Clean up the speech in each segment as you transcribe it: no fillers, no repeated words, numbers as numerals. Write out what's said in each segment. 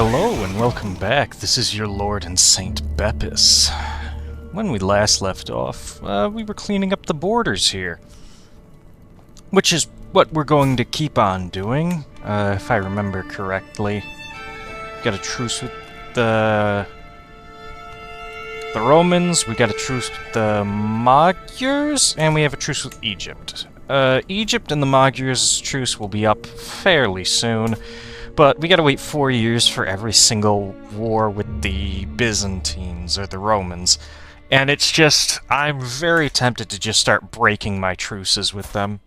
Hello and welcome back. This is your Lord and Saint Beppis. When we last left off, we were cleaning up the borders here. Which is what we're going to keep on doing, if I remember correctly. Got a truce with the Romans, we got a truce with the Magyars, and we have a truce with Egypt. Egypt and the Magyars' truce will be up fairly soon. But we gotta wait 4 years for every single war with the Byzantines or the Romans. And it's just, I'm very tempted to just start breaking my truces with them.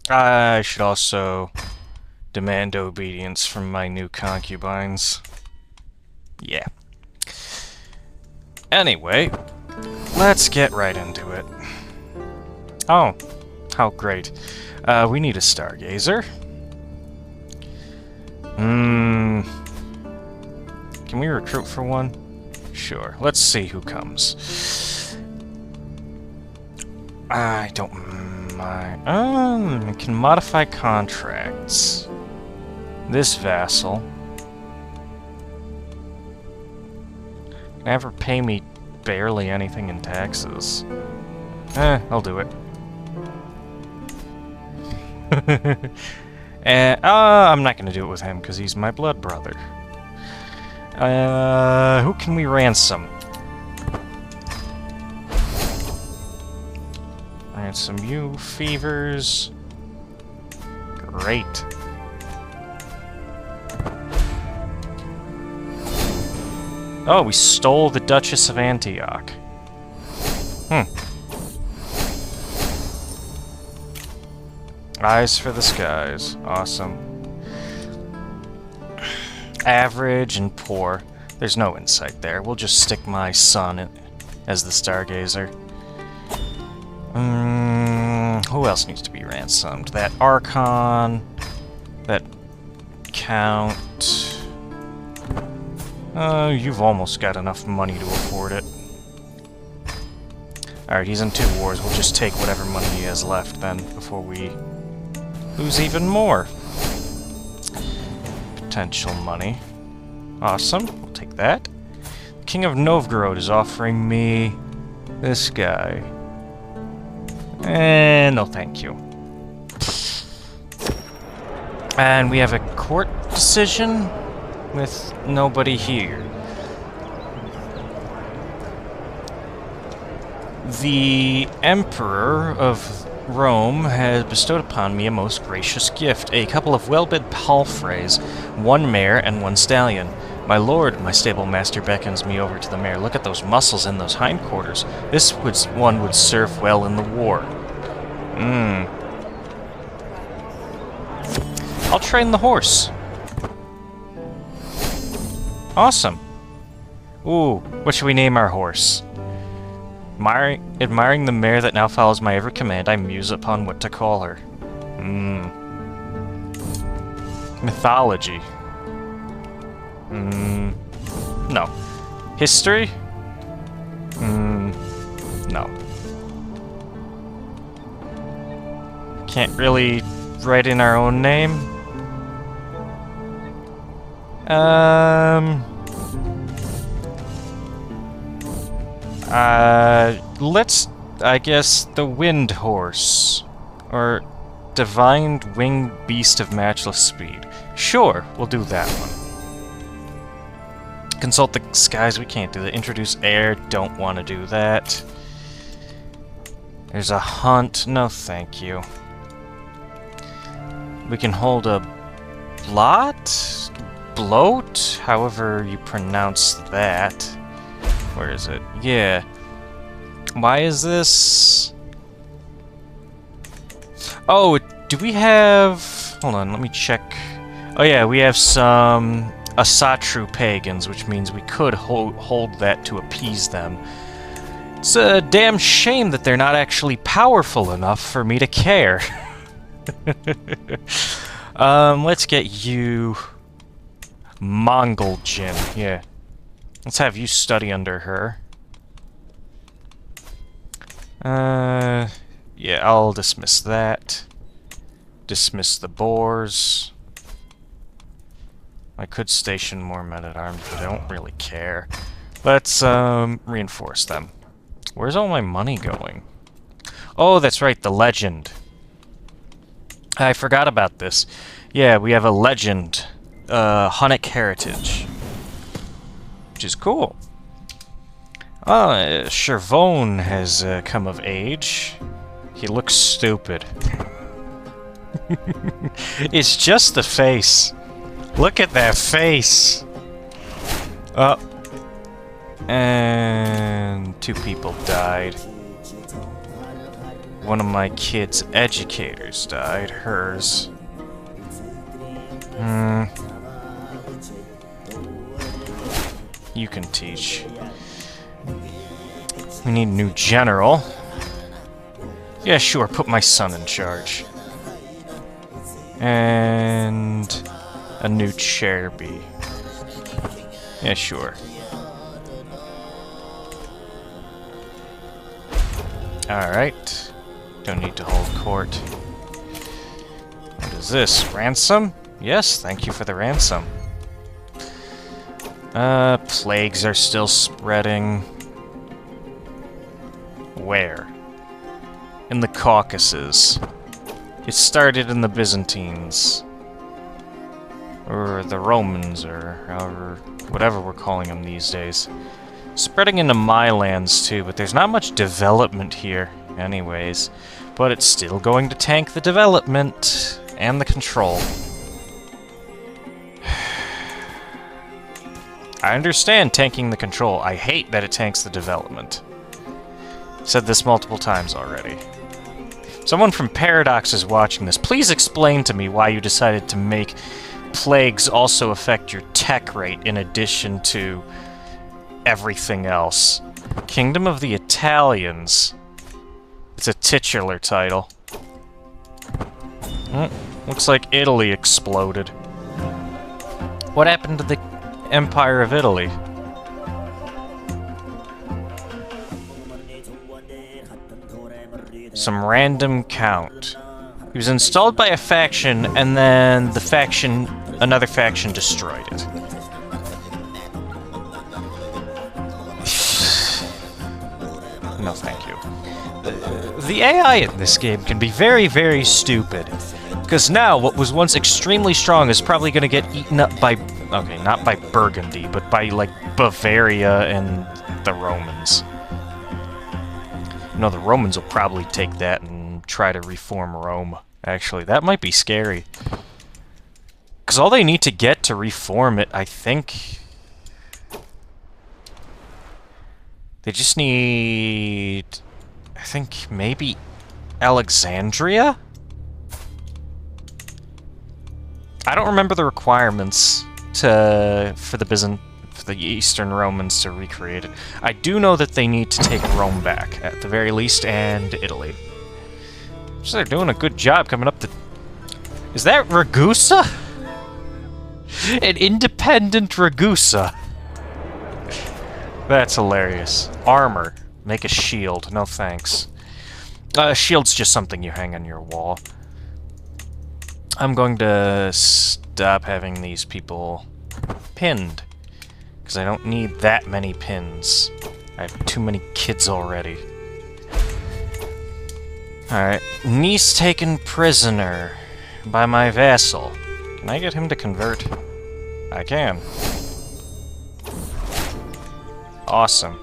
I should also demand obedience from my new concubines. Yeah. Anyway, let's get right into it. Oh, how great. We need a stargazer. Can we recruit for one? Sure. Let's see who comes. I don't mind. I can modify contracts. This vassal. Can ever pay me barely anything in taxes? I'll do it. I'm not gonna do it with him because he's my blood brother. Who can we ransom? Ransom you, Fevers. Great. Oh, we stole the Duchess of Antioch. Eyes for the skies. Awesome. Average and poor. There's no insight there. We'll just stick my son as the stargazer. Who else needs to be ransomed? That Archon. That Count. You've almost got enough money to afford it. Alright, he's in 2 wars. We'll just take whatever money he has left then before we lose even more potential money. Awesome, we'll take that. King of Novgorod is offering me this guy. No thank you. And we have a court decision with nobody here. The Emperor of Rome has bestowed upon me a most gracious gift, a couple of well-bred palfreys, 1 mare and 1 stallion. My lord, my stable master beckons me over to the mare. Look at those muscles in those hindquarters. This one would serve well in the war. I'll train the horse. Awesome. Ooh, what should we name our horse? Admiring the mare that now follows my every command, I muse upon what to call her. Mythology. No. History? No. Can't really write in our own name? Let's, I guess, the Wind Horse. Or Divine Winged Beast of Matchless Speed. Sure, we'll do that one. Consult the skies, we can't do that. Introduce air, don't want to do that. There's a hunt, no thank you. We can hold a bloat, however you pronounce that. Where is it? Yeah. Why is this? Oh, do we have... Hold on, let me check. Oh yeah, we have some Asatru pagans, which means we could hold that to appease them. It's a damn shame that they're not actually powerful enough for me to care. Let's get you... Mongol Jin, yeah. Let's have you study under her. Yeah, I'll dismiss that. Dismiss the boars. I could station more men-at-arms, but I don't really care. Let's reinforce them. Where's all my money going? Oh, that's right, the legend. I forgot about this. Yeah, we have a legend. Hunnic heritage. Which is cool. Chervon has come of age. He looks stupid. It's just the face. Look at that face. And 2 people died. One of my kids' educators died. Hers. You can teach. We need a new general. Yeah, sure, put my son in charge. And a new Cherby. Yeah, sure. Alright. Don't need to hold court. What is this? Ransom? Yes, thank you for the ransom. Plagues are still spreading. Where? In the Caucasus. It started in the Byzantines. Or the Romans, or however, whatever we're calling them these days. Spreading into my lands too, but there's not much development here, anyways. But it's still going to tank the development and the control. I understand tanking the control. I hate that it tanks the development. Said this multiple times already. Someone from Paradox is watching this. Please explain to me why you decided to make plagues also affect your tech rate in addition to everything else. Kingdom of the Italians. It's a titular title. Looks like Italy exploded. What happened to the Empire of Italy? Some random count. He was installed by a faction, and then the faction, another faction destroyed it. No, thank you. The AI in this game can be very, very stupid. Because now, what was once extremely strong is probably going to get eaten up by... Okay, not by Burgundy, but by, like, Bavaria and the Romans. No, the Romans will probably take that and try to reform Rome. Actually, that might be scary. Because all they need to get to reform it, I think... They just need... I think maybe Alexandria? I don't remember the requirements for the Eastern Romans to recreate it. I do know that they need to take Rome back, at the very least, and Italy. So they're doing a good job coming up to... Is that Ragusa? An independent Ragusa. That's hilarious. Armor. Make a shield. No thanks. A shield's just something you hang on your wall. I'm going to stop having these people pinned. Because I don't need that many pins. I have too many kids already. Alright. Niece taken prisoner by my vassal. Can I get him to convert? I can. Awesome.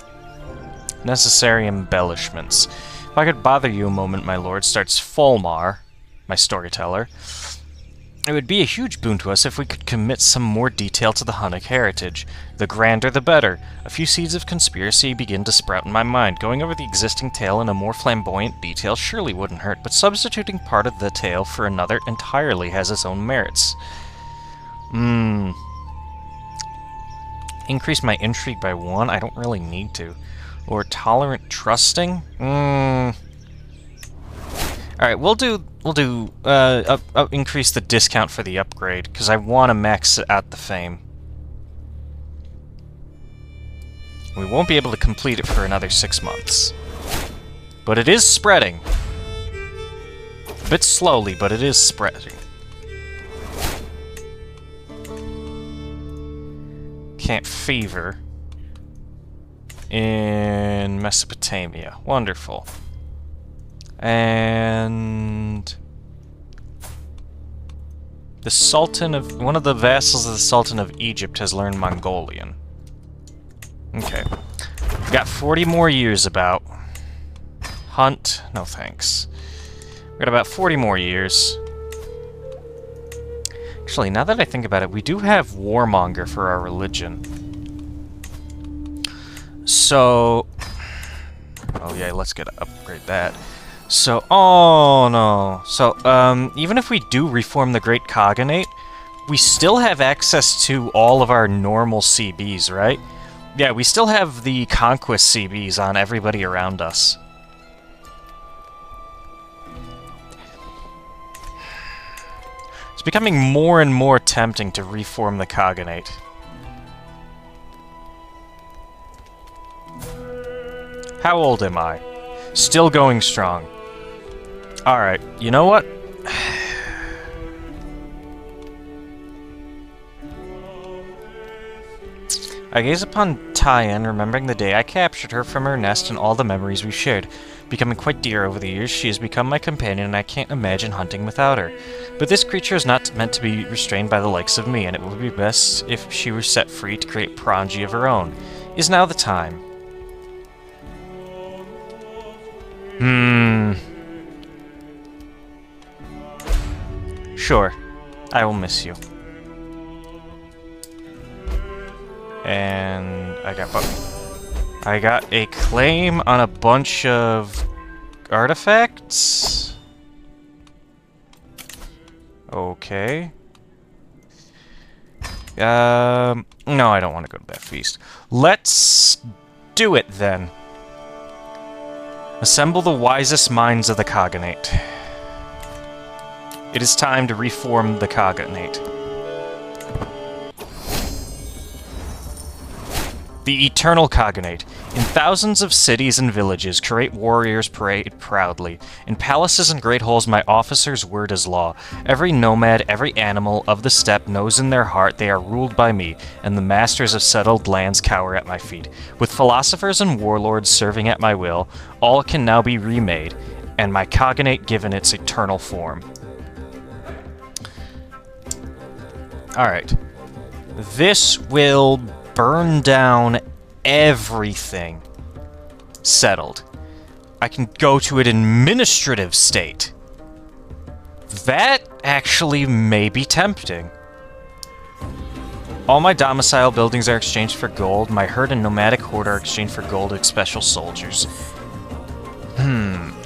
Necessary embellishments. If I could bother you a moment, my lord, starts Folmar, my storyteller. It would be a huge boon to us if we could commit some more detail to the Hunnic heritage. The grander the better. A few seeds of conspiracy begin to sprout in my mind. Going over the existing tale in a more flamboyant detail surely wouldn't hurt, but substituting part of the tale for another entirely has its own merits. Increase my intrigue by 1? I don't really need to. Or tolerant trusting? Alright, we'll increase the discount for the upgrade, because I want to max out the fame. We won't be able to complete it for another 6 months. But it is spreading. A bit slowly, but it is spreading. camp fever in Mesopotamia. Wonderful. And the Sultan of... one of the vassals of the Sultan of Egypt has learned Mongolian. Okay. We've got 40 more years about. Hunt. No thanks. We've got about 40 more years. Actually, now that I think about it, we do have Warmonger for our religion. So... oh yeah, let's upgrade that. So, oh no. So, even if we do reform the Great Khaganate, we still have access to all of our normal CBs, right? Yeah, we still have the Conquest CBs on everybody around us. It's becoming more and more tempting to reform the Khaganate. How old am I? Still going strong. Alright, you know what? I gaze upon Tyan, remembering the day I captured her from her nest and all the memories we've shared. Becoming quite dear over the years, she has become my companion and I can't imagine hunting without her. But this creature is not meant to be restrained by the likes of me, and it would be best if she were set free to create progeny of her own. Is now the time. Sure. I will miss you. And I got a claim on a bunch of artifacts. Okay. No, I don't want to go to that feast. Let's do it then. Assemble the wisest minds of the Khaganate. It is time to reform the Khaganate. The Eternal Khaganate. In thousands of cities and villages, great warriors parade proudly. In palaces and great halls, my officer's word is law. Every nomad, every animal of the steppe knows in their heart they are ruled by me, and the masters of settled lands cower at my feet. With philosophers and warlords serving at my will, all can now be remade, and my Khaganate given its eternal form. Alright. This will burn down everything. Settled. I can go to an administrative state. That actually may be tempting. All my domicile buildings are exchanged for gold. My herd and nomadic horde are exchanged for gold and special soldiers.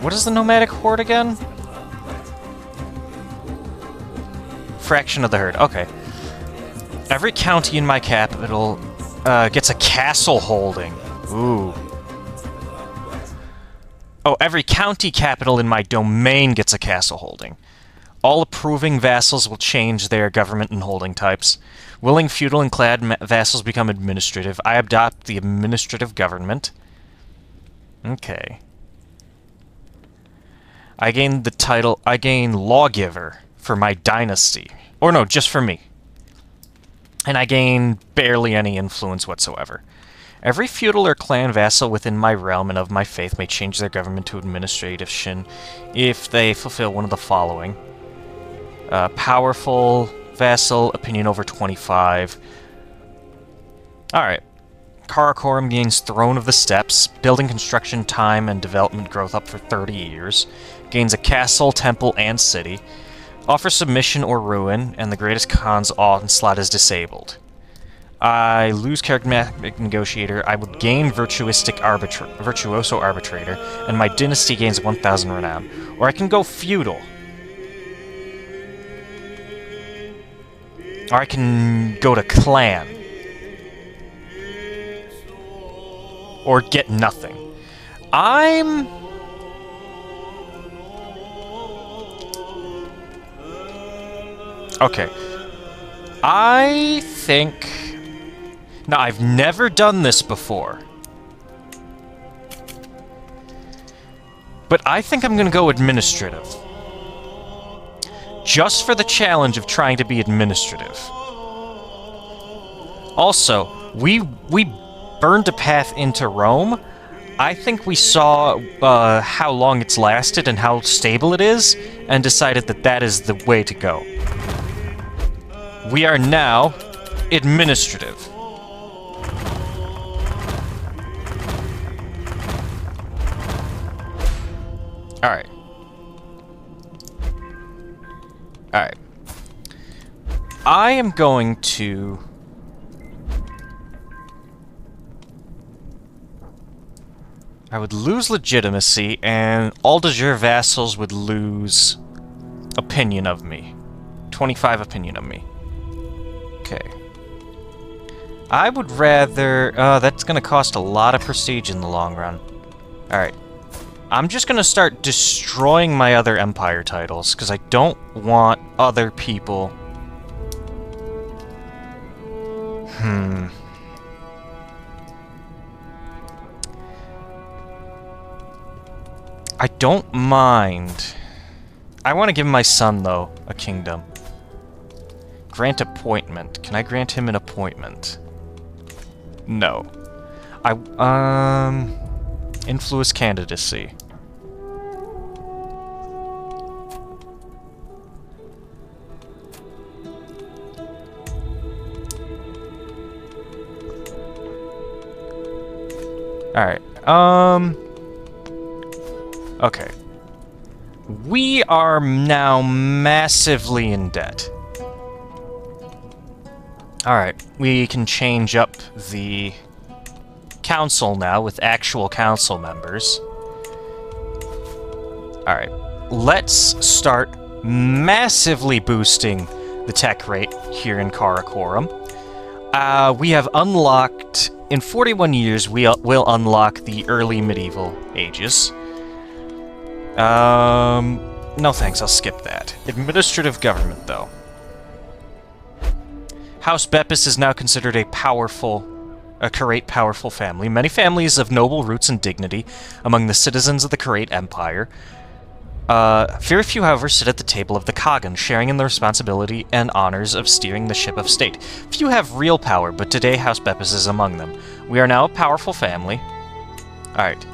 What is the nomadic horde again? Fraction of the herd. Okay. Every county in my capital gets a castle holding. Ooh. Oh, every county capital in my domain gets a castle holding. All approving vassals will change their government and holding types. Willing feudal and clad vassals become administrative. I adopt the administrative government. Okay. I gain the title... I gain lawgiver for my dynasty. Or no, just for me. And I gain barely any influence whatsoever. Every feudal or clan vassal within my realm and of my faith may change their government to administration if they fulfill one of the following. Powerful vassal, opinion over 25. Alright. Karakorum gains Throne of the Steppes, building construction time and development growth up for 30 years. Gains a castle, temple, and city. Offer submission or ruin, and the greatest Khan's onslaught is disabled. I lose charismatic negotiator. I would gain virtuoso arbitrator, and my dynasty gains 1,000 renown. Or I can go feudal. Or I can go to clan. Or get nothing. Okay. I think... Now, I've never done this before. But I think I'm gonna go administrative. Just for the challenge of trying to be administrative. Also, We burned a path into Rome. I think we saw how long it's lasted and how stable it is, and decided that that is the way to go. We are now administrative. Alright. Alright. I am going to... I would lose legitimacy, and all de jure vassals would lose opinion of me. 25 opinion of me. Okay. I would rather... that's gonna cost a lot of prestige in the long run. Alright. I'm just gonna start destroying my other empire titles, because I don't want other people... I don't mind. I want to give my son, though, a kingdom. Grant appointment. Can I grant him an appointment? No. Influence candidacy. Alright, okay. We are now massively in debt. Alright, we can change up the council now with actual council members. Alright, let's start massively boosting the tech rate here in Karakorum. We have unlocked... In 41 years, we will unlock the early medieval ages. No thanks, I'll skip that. Administrative government, though. House Bepis is now considered a Khaganate powerful family. Many families of noble roots and dignity among the citizens of the Khaganate Empire. Very few, however, sit at the table of the Khagan, sharing in the responsibility and honors of steering the ship of state. Few have real power, but today House Bepis is among them. We are now a powerful family. Alright.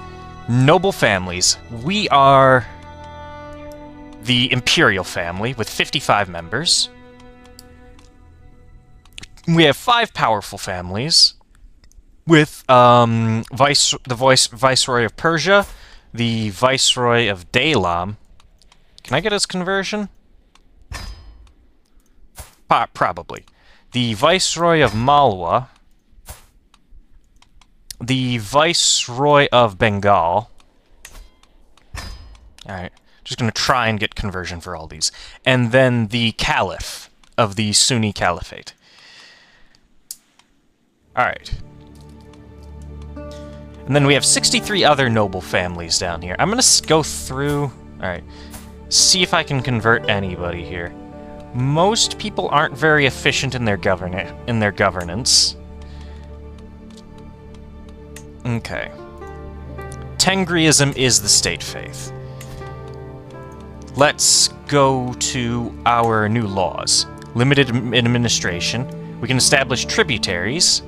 Noble families. We are the Imperial family, with 55 members. We have 5 powerful families, with the Viceroy of Persia, the Viceroy of Dalam. Can I get his conversion? Probably. The Viceroy of Malwa. The Viceroy of Bengal. Alright. Just gonna try and get conversion for all these. And then the Caliph of the Sunni Caliphate. Alright. And then we have 63 other noble families down here. I'm gonna go through... Alright. See if I can convert anybody here. Most people aren't very efficient in their governance. Okay. Tengriism is the state faith. Let's go to our new laws. Limited administration. We can establish tributaries.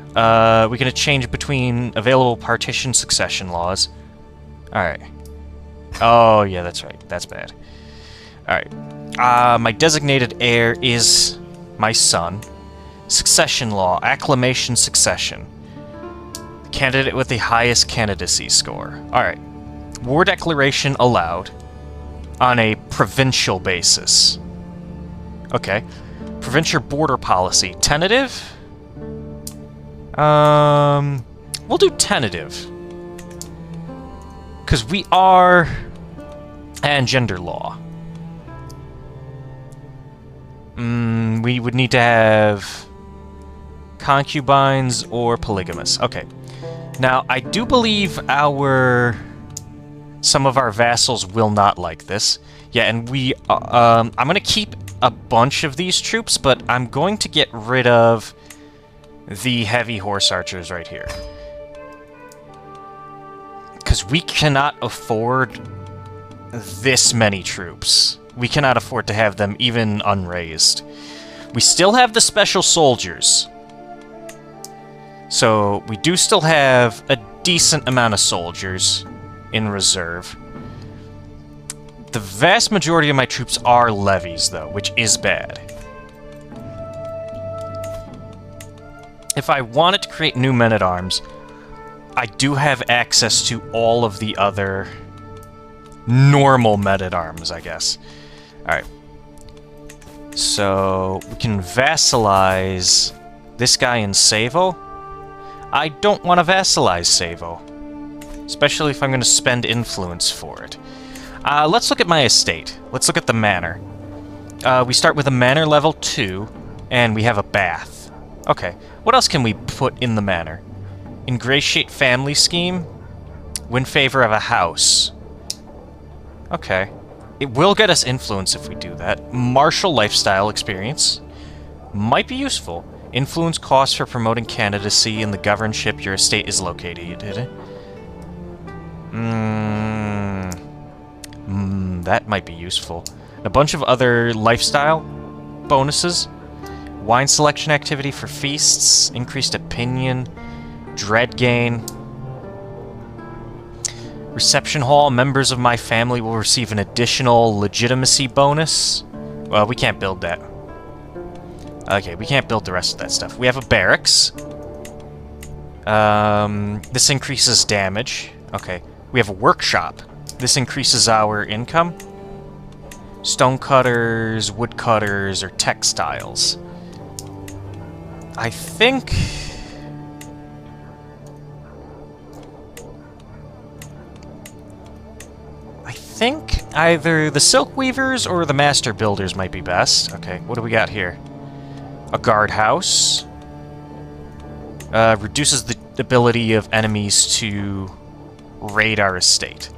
We can change between available partition succession laws. Alright. Oh, yeah, that's right. That's bad. Alright. My designated heir is my son. Succession law. Acclamation succession. Candidate with the highest candidacy score. Alright. War declaration allowed. On a provincial basis. Okay. Provincial border policy. Tentative? We'll do tentative. Because we are... And gender law. We would need to have... concubines or polygamous. Okay. Now, I do believe some of our vassals will not like this. Yeah, and I'm gonna keep a bunch of these troops, but I'm going to get rid of the heavy horse archers right here. Because we cannot afford this many troops. We cannot afford to have them even unraised. We still have the special soldiers. So we do still have a decent amount of soldiers in reserve. The vast majority of my troops are levies, though, which is bad. If I wanted to create new men-at-arms, I do have access to all of the other normal men-at-arms, I guess. Alright. So, we can vassalize this guy in Savo. I don't want to vassalize Savo, especially if I'm going to spend influence for it. Let's look at my estate. Let's look at the manor. We start with a manor level 2, and we have a bath. Okay, what else can we put in the manor? Ingratiate family scheme? Win favor of a house. Okay. It will get us influence if we do that. Martial lifestyle experience. Might be useful. Influence costs for promoting candidacy in the governorship your estate is located. That might be useful. A bunch of other lifestyle bonuses. Wine selection activity for feasts. Increased opinion. Dread gain. Reception hall. Members of my family will receive an additional legitimacy bonus. Well, we can't build that. Okay, we can't build the rest of that stuff. We have a barracks. This increases damage. Okay. We have a workshop. This increases our income. Stone cutters, wood cutters, or textiles. I think either the silk weavers or the master builders might be best. Okay, what do we got here? A guardhouse. Reduces the ability of enemies to raid our estate.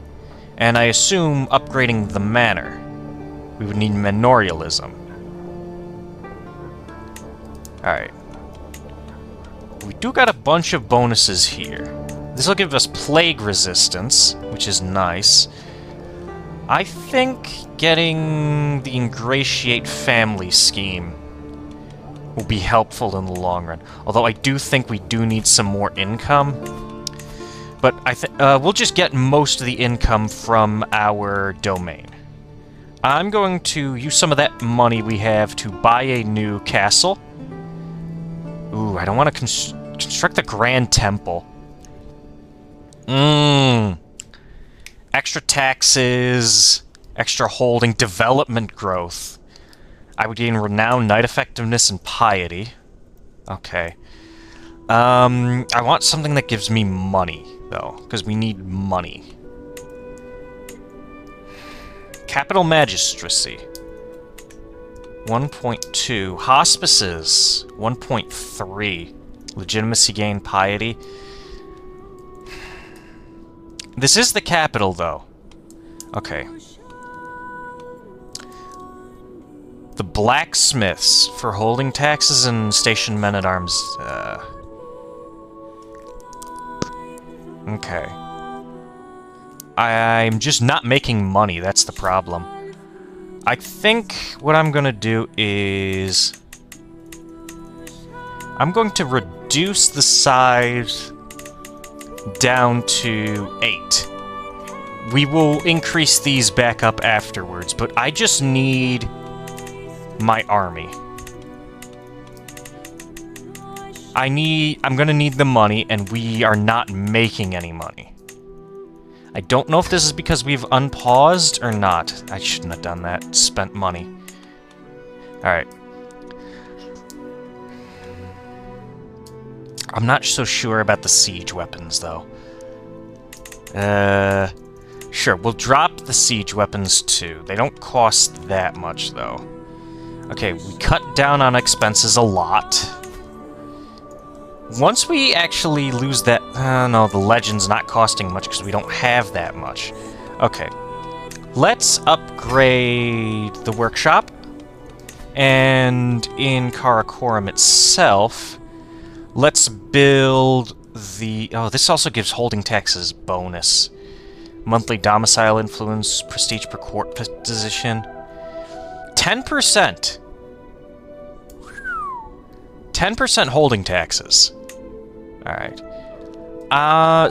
And I assume upgrading the manor. We would need manorialism. Alright. We do got a bunch of bonuses here. This will give us plague resistance, which is nice. I think getting the Ingratiate family scheme will be helpful in the long run. Although I do think we do need some more income. But we'll just get most of the income from our domain. I'm going to use some of that money we have to buy a new castle. Ooh, I don't want to construct the Grand Temple. Extra taxes, extra holding, development growth. I would gain renown, knight effectiveness, and piety. Okay. I want something that gives me money, though, because we need money. Capital Magistracy. 1.2. Hospices. 1.3. Legitimacy gain, piety. This is the capital, though. Okay. The blacksmiths for holding taxes and station men-at-arms. Okay. I'm just not making money, that's the problem. I think what I'm gonna do is I'm going to reduce the size down to 8. We will increase these back up afterwards, but I just need my army. I'm gonna need the money, and we are not making any money. I don't know if this is because we've unpaused or not. I shouldn't have done that. Spent money. Alright. I'm not so sure about the siege weapons, though. Sure, we'll drop the siege weapons, too. They don't cost that much, though. Okay, we cut down on expenses a lot. Once we actually lose that... no, the legend's not costing much because we don't have that much. Okay. Let's upgrade the workshop. And in Karakoram itself, let's build the... Oh, this also gives holding taxes bonus. Monthly domicile influence, prestige per court position. 10%! 10% holding taxes. Alright.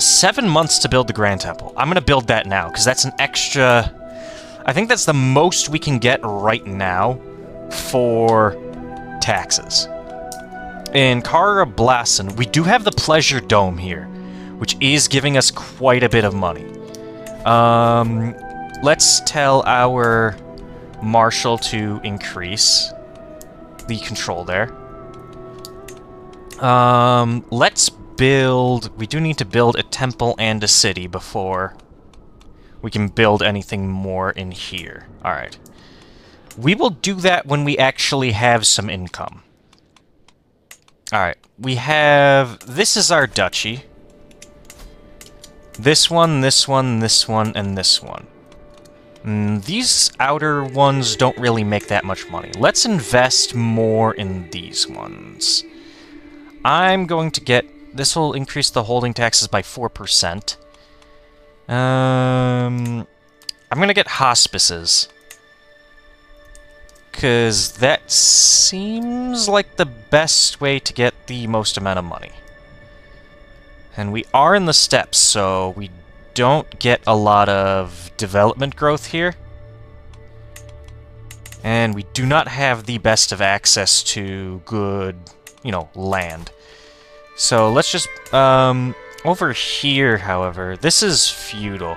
7 months to build the Grand Temple. I'm gonna build that now, because that's an extra... I think that's the most we can get right now for taxes. In Kara Blasen, we do have the Pleasure Dome here, which is giving us quite a bit of money. Let's tell our Marshal to increase the control there. Let's build... We do need to build a temple and a city before we can build anything more in here. Alright. We will do that when we actually have some income. Alright, we have... This is our duchy. This one, this one, this one, and this one. These outer ones don't really make that much money. Let's invest more in these ones. I'm going to get... This will increase the holding taxes by 4%. I'm gonna get hospices. Because that seems like the best way to get the most amount of money. And we are in the steppes, so we don't get a lot of development growth here. And we do not have the best of access to good, you know, land. So let's just, over here, however, this is feudal.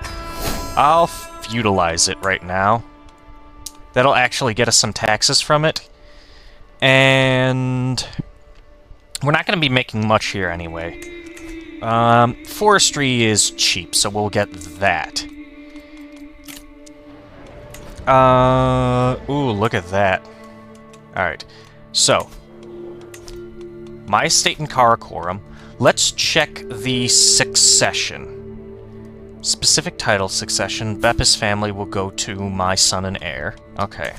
I'll feudalize it right now. That'll actually get us some taxes from it. And we're not going to be making much here anyway. Forestry is cheap, so we'll get that. Ooh, look at that. Alright, so my estate in Karakoram. Let's check the succession. Specific title succession. Bepis family will go to my son and heir. Okay.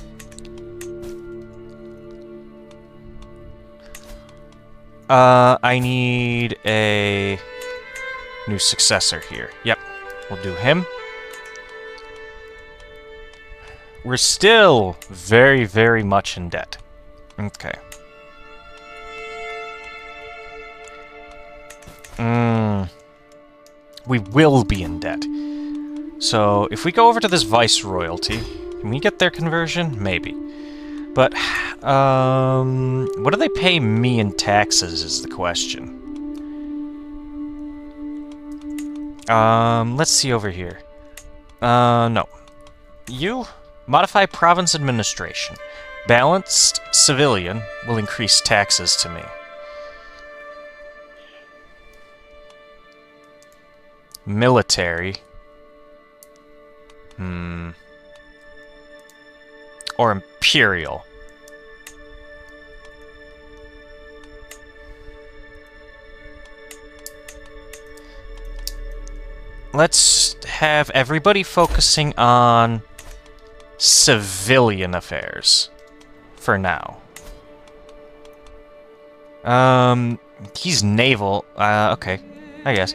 I need a new successor here. Yep, we'll do him. We're still very, very much in debt. Okay. We will be in debt. So, if we go over to this Viceroyalty, can we get their conversion? Maybe. But, what do they pay me in taxes is the question. Let's see over here. No. You? Modify province administration. Balanced civilian will increase taxes to me. Military. Or imperial. Let's have everybody focusing on civilian affairs for now. He's naval. Okay, I guess.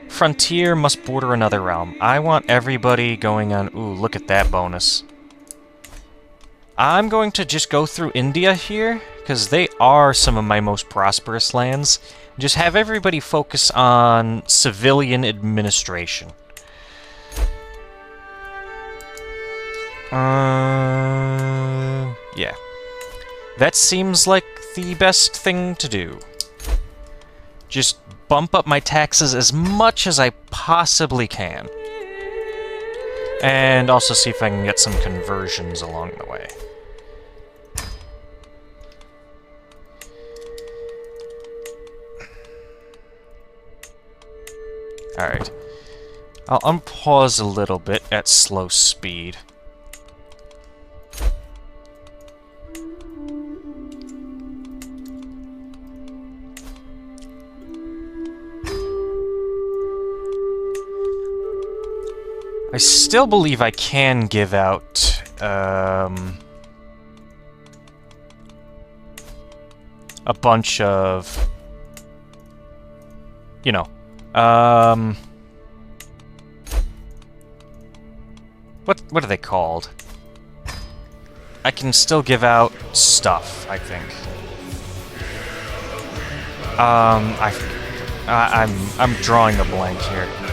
Frontier must border another realm. I want everybody going on... Ooh, look at that bonus. I'm going to just go through India here, because they are some of my most prosperous lands. Just have everybody focus on civilian administration. Yeah. That seems like the best thing to do. Just bump up my taxes as much as I possibly can. And also see if I can get some conversions along the way. Alright. I'll unpause a little bit at slow speed. I still believe I can give out, a bunch of, you know, what are they called? I can still give out stuff, I think. I'm drawing a blank here.